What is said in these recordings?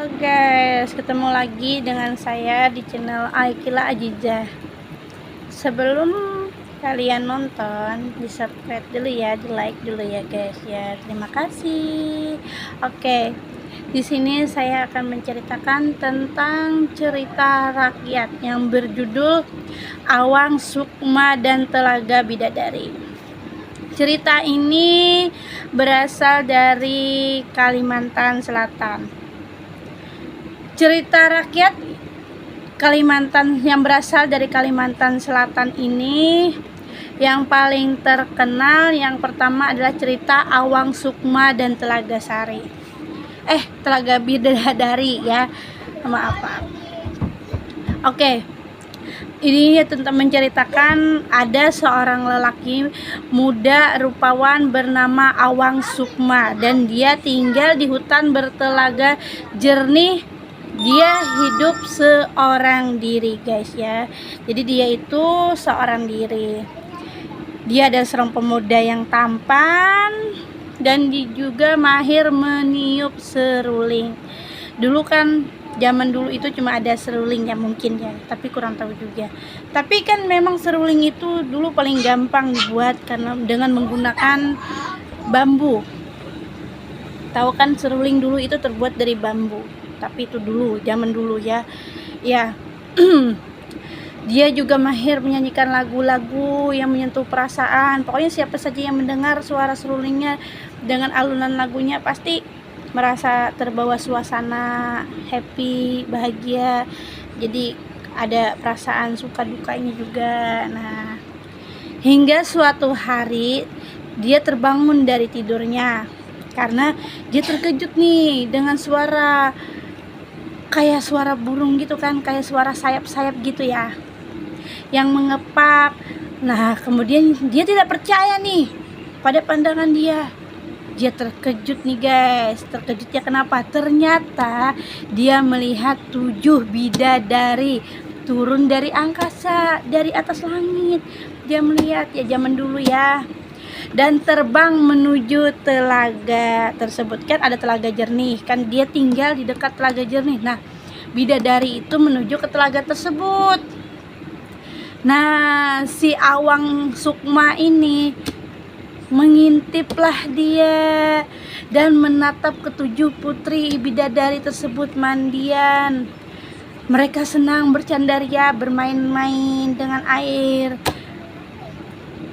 Halo guys, ketemu lagi dengan saya di channel Aikila Ajiza. Sebelum kalian nonton, di subscribe dulu ya, di like dulu ya guys ya. Terima kasih. Oke, di sini saya akan menceritakan tentang cerita rakyat yang berjudul Awang Sukma dan Telaga Bidadari. Cerita ini berasal dari Kalimantan Selatan. Cerita rakyat Kalimantan yang berasal dari Kalimantan Selatan ini yang paling terkenal yang pertama adalah cerita Awang Sukma dan Telaga Sari. Telaga Bidadari ya. Maaf. Oke. Ini tentang menceritakan ada seorang lelaki muda rupawan bernama Awang Sukma dan dia tinggal di hutan bertelaga jernih. Dia hidup seorang diri guys ya. Jadi dia itu seorang diri. Dia adalah seorang pemuda yang tampan dan dia juga mahir meniup seruling. Dulu kan zaman dulu itu cuma ada seruling ya mungkin ya, tapi kurang tahu juga. Tapi kan memang seruling itu dulu paling gampang dibuat karena dengan menggunakan bambu. Tahu kan seruling dulu itu terbuat dari bambu. Tapi itu dulu, zaman dulu ya. Ya. Dia juga mahir menyanyikan lagu-lagu yang menyentuh perasaan. Pokoknya siapa saja yang mendengar suara serulingnya dengan alunan lagunya pasti merasa terbawa suasana happy, bahagia. Jadi ada perasaan suka dukanya juga. Nah, hingga suatu hari dia terbangun dari tidurnya karena dia terkejut nih dengan suara kayak suara burung gitu kan, kayak suara sayap-sayap gitu ya yang mengepak. Nah, kemudian dia tidak percaya nih pada pandangan dia. Dia terkejut nih guys. Terkejutnya kenapa? Ternyata dia melihat 7 bidadari turun dari angkasa, dari atas langit. Dia melihat ya zaman dulu ya. Dan terbang menuju telaga tersebut. Kan ada telaga jernih. Kan dia tinggal di dekat telaga jernih. Nah, bidadari itu menuju ke telaga tersebut. Nah, si Awang Sukma ini mengintiplah dia dan menatap ketujuh putri bidadari tersebut mandian. Mereka senang bercandaria, bermain-main dengan air.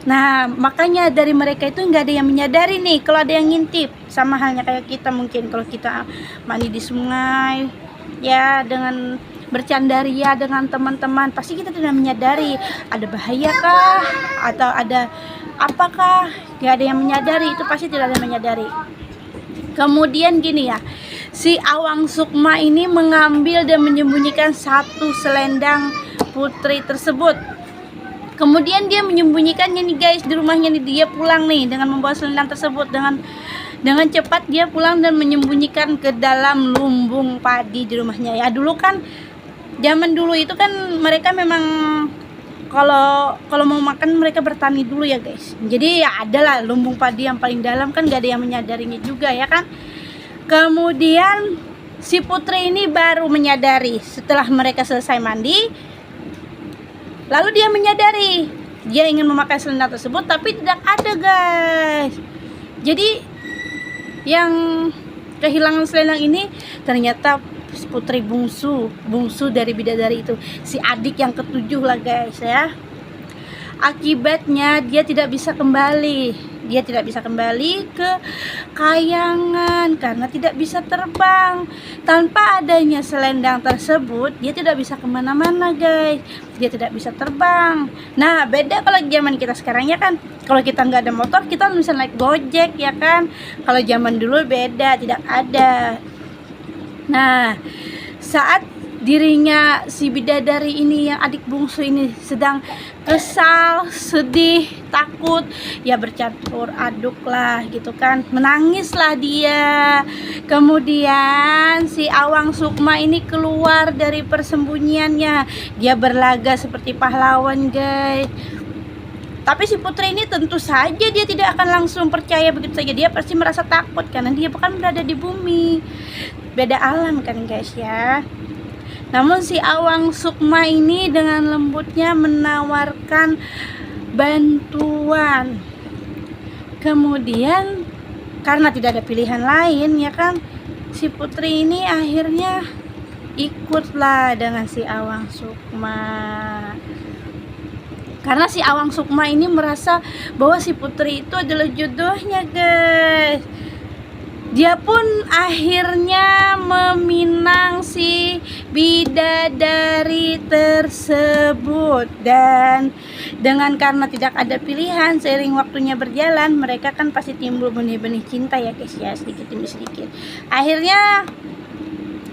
Nah, makanya dari mereka itu nggak ada yang menyadari nih kalau ada yang ngintip. Sama halnya kayak kita mungkin kalau kita mandi di sungai ya dengan bercandaria dengan teman-teman, pasti kita tidak menyadari ada bahaya kah atau ada apakah, nggak ada yang menyadari, itu pasti tidak ada yang menyadari. Kemudian gini ya, si Awang Sukma ini mengambil dan menyembunyikan satu selendang putri tersebut. Kemudian dia menyembunyikannya nih guys di rumahnya nih. Dia pulang nih dengan membawa selendang tersebut, dengan cepat dia pulang dan menyembunyikan ke dalam lumbung padi di rumahnya ya. Dulu kan zaman dulu itu kan mereka memang kalau mau makan mereka bertani dulu ya guys. Jadi ya adalah lumbung padi yang paling dalam kan, gak ada yang menyadarinya juga ya kan. Kemudian si putri ini baru menyadari setelah mereka selesai mandi. Lalu dia menyadari dia ingin memakai selendang tersebut tapi tidak ada guys. Jadi yang kehilangan selendang ini ternyata putri bungsu dari bidadari itu, si adik yang ketujuh lah guys ya. Akibatnya dia tidak bisa kembali ke kayangan karena tidak bisa terbang. Tanpa adanya selendang tersebut dia tidak bisa kemana-mana guys, dia tidak bisa terbang. Nah, beda kalau zaman kita sekarang ya kan. Kalau kita nggak ada motor kita bisa naik gojek ya kan. Kalau zaman dulu beda, tidak ada. Nah, saat dirinya si bidadari ini yang adik bungsu ini sedang kesal, sedih, takut, ya bercampur aduk lah gitu kan, menangislah dia. Kemudian si Awang Sukma ini keluar dari persembunyiannya, dia berlaga seperti pahlawan guys. Tapi si putri ini tentu saja dia tidak akan langsung percaya begitu saja, dia pasti merasa takut karena dia bukan berada di bumi. beda alam kan guys ya. Namun si Awang Sukma ini dengan lembutnya menawarkan bantuan. Kemudian karena tidak ada pilihan lain ya kan, si Putri ini akhirnya ikutlah dengan si Awang Sukma. Karena si Awang Sukma ini merasa bahwa si Putri itu adalah jodohnya guys. Dia pun akhirnya meminang si bidadari tersebut. Dan dengan karena tidak ada pilihan, seiring waktunya berjalan, mereka kan pasti timbul benih-benih cinta ya guys ya, sedikit demi sedikit. Akhirnya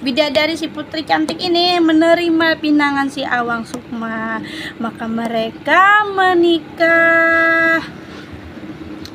bidadari si Putri cantik ini menerima pinangan si Awang Sukma. Maka mereka menikah.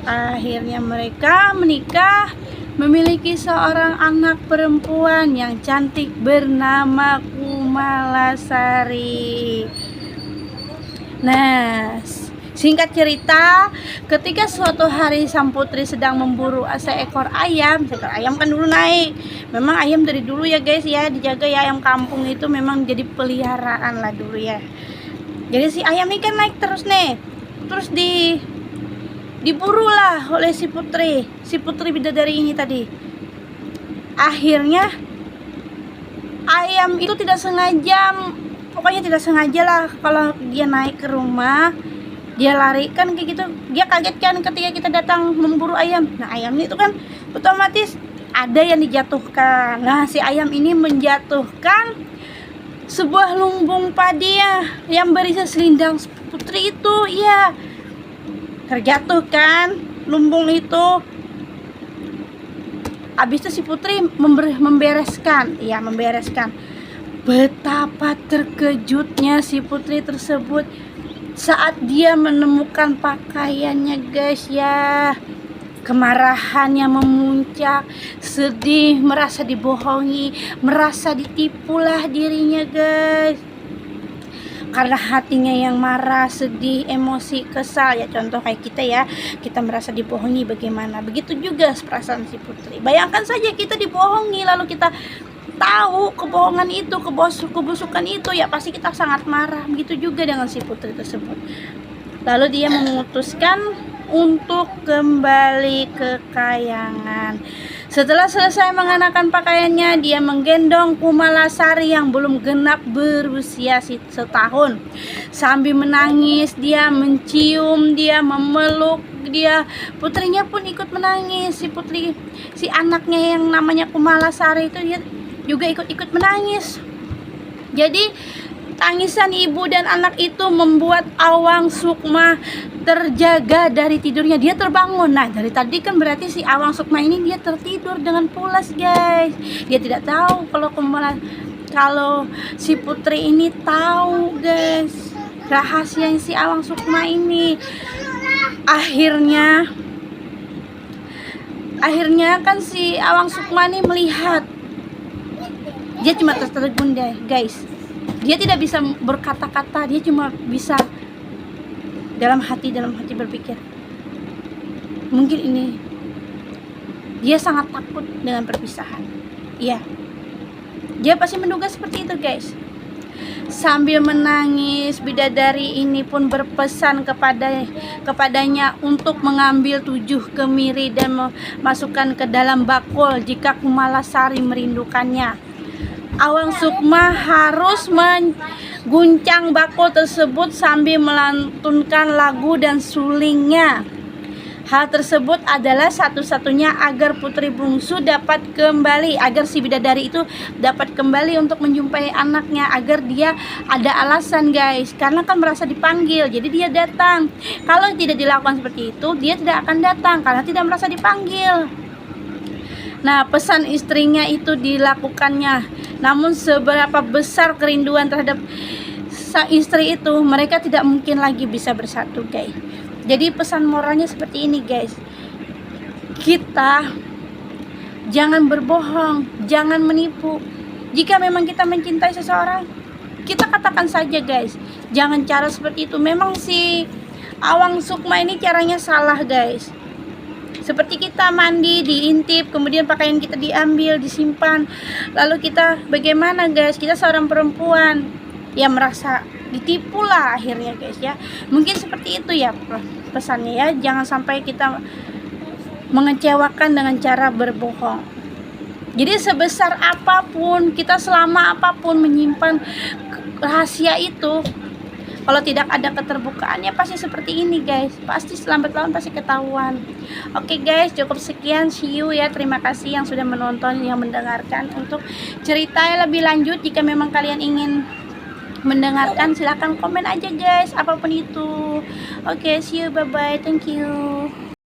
Akhirnya mereka menikah, memiliki seorang anak perempuan yang cantik bernama Kumalasari. Nah, singkat cerita, ketika suatu hari sang putri sedang memburu seekor ayam kan dulu naik. Memang ayam dari dulu ya guys ya, dijaga ya, ayam kampung itu memang jadi peliharaan lah dulu ya. Jadi si ayam ini kan naik terus nih, terus diburulah oleh si putri bidadari ini tadi. Akhirnya ayam itu tidak sengaja, pokoknya tidak sengaja lah, kalau dia naik ke rumah dia larikan kayak gitu. Dia kaget kan ketika kita datang memburu ayam. Nah ayam itu kan otomatis ada yang dijatuhkan. Nah si ayam ini menjatuhkan sebuah lumbung padi ya, yang berisi selindang putri itu ya. Terjatuh kan lumbung itu. Habis itu si Putri membereskan. Betapa terkejutnya si Putri tersebut saat dia menemukan pakaiannya guys ya. Kemarahannya memuncak, sedih, merasa dibohongi, merasa ditipulah dirinya guys. Karena hatinya yang marah, sedih, emosi, kesal ya, contoh kayak kita ya, kita merasa dibohongi bagaimana, begitu juga perasaan si Putri. Bayangkan saja kita dibohongi lalu kita tahu kebohongan itu, kebusukan itu ya, pasti kita sangat marah. Begitu juga dengan si Putri tersebut. Lalu dia memutuskan untuk kembali ke kayangan. Setelah selesai mengenakan pakaiannya, dia menggendong Kumalasari yang belum genap berusia setahun. Sambil menangis, dia mencium, dia memeluk, dia putrinya pun ikut menangis. Si anaknya yang namanya Kumalasari itu dia juga ikut menangis. Jadi tangisan ibu dan anak itu membuat Awang Sukma terjaga dari tidurnya. Dia terbangun. Nah dari tadi kan berarti si Awang Sukma ini dia tertidur dengan pulas guys. Dia tidak tahu kalau si Putri ini tahu guys rahasia si Awang Sukma ini. Akhirnya kan si Awang Sukma ini melihat, dia cuma tertegun deh guys. Dia tidak bisa berkata-kata, dia cuma bisa dalam hati berpikir, mungkin ini dia sangat takut dengan perpisahan. Iya, dia pasti menduga seperti itu guys. Sambil menangis, bidadari ini pun berpesan kepadanya untuk mengambil 7 kemiri dan memasukkan ke dalam bakul jika Kumalasari merindukannya. Awang Sukma harus mengguncang bakul tersebut sambil melantunkan lagu dan sulingnya. Hal tersebut adalah satu-satunya agar putri bungsu dapat kembali, agar si bidadari itu dapat kembali untuk menjumpai anaknya, agar dia ada alasan guys, karena kan merasa dipanggil, jadi dia datang. Kalau tidak dilakukan seperti itu, dia tidak akan datang karena tidak merasa dipanggil. Nah, pesan istrinya itu dilakukannya. Namun seberapa besar kerinduan terhadap sang istri itu, mereka tidak mungkin lagi bisa bersatu guys. Jadi pesan moralnya seperti ini guys. Kita jangan berbohong, jangan menipu. Jika memang kita mencintai seseorang, kita katakan saja guys. Jangan cara seperti itu. Memang si Awang Sukma ini caranya salah guys. Seperti kita mandi, diintip, kemudian pakaian kita diambil, disimpan. Lalu kita bagaimana guys? Kita seorang perempuan yang merasa ditipu lah akhirnya guys ya. Mungkin seperti itu ya pesannya ya. Jangan sampai kita mengecewakan dengan cara berbohong. Jadi sebesar apapun, kita selama apapun menyimpan rahasia itu, kalau tidak ada keterbukaan ya pasti seperti ini guys, pasti lambat laun pasti ketahuan. Oke guys, cukup sekian, see you ya. Terima kasih yang sudah menonton, yang mendengarkan. Untuk cerita yang lebih lanjut, jika memang kalian ingin mendengarkan, silahkan komen aja guys, apapun itu. Oke, see you, bye bye, thank you.